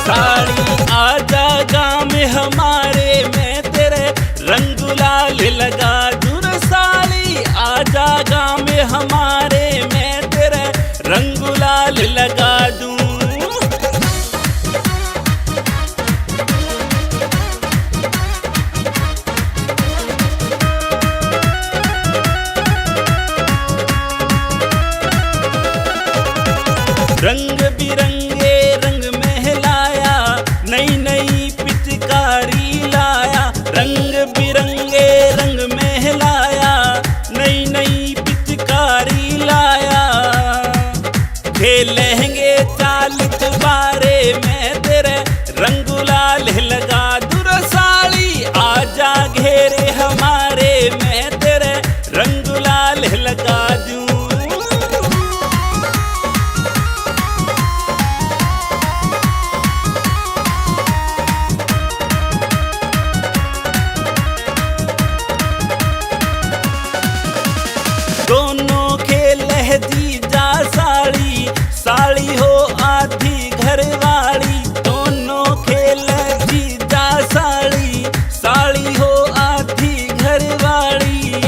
साली आजा गाँव में हमारे, मैं तेरे रंग गुलाल लगा दूं रे साली। आजा गाँव में हमारे, मैं तेरे रंग गुलाल लगा दूं। रंग बिरंगे रंग महलाया, नई नई पिचकारी लाया। रंग बिरंगे रंग महलाया, नई नई पिचकारी लाया। खेलेंगे चालीस बारे, मैं तेरे रंग गुलाल लगा दूं रे साली। आजा घेरे हमारे, मैं तेरे रंग गुलाल लगा दूं। दोनों खेल है जीजा साली, साली हो आधी घरवाली। दोनों खेल है जीजा साली, साली हो आधी घरवाली।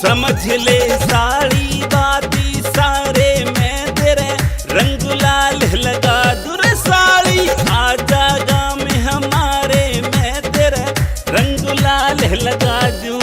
समझ ले साली बाती सारे, मैं तेरे रंग गुलाल लगा दूं रे साली। आजा गाँव में हमारे, मैं तेरे रंग गुलाल लगा दूं।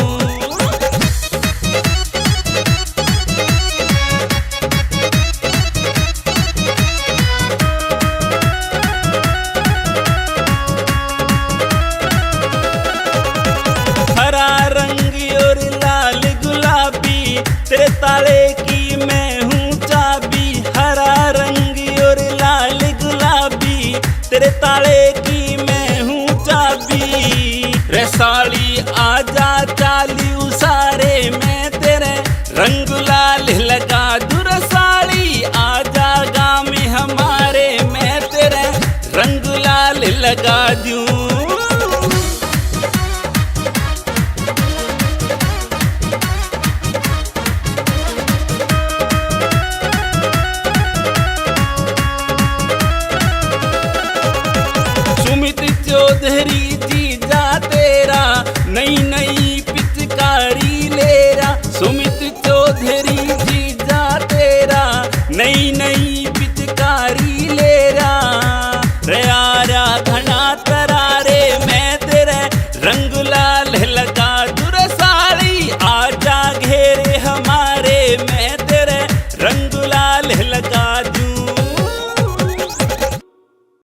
हरा रंग और लाल गुलाबी, तेरे ताले की मैं हूँ चाबी। हरा रंग और लाल गुलाबी, तेरे ताले की मैं हूँ चाबी। रे साली आजा चाली उसारे, मैं तेरे रंग गुलाल लगा दूं रे साली। आजा गाँव में हमारे, मैं तेरे रंग गुलाल लगा दूं।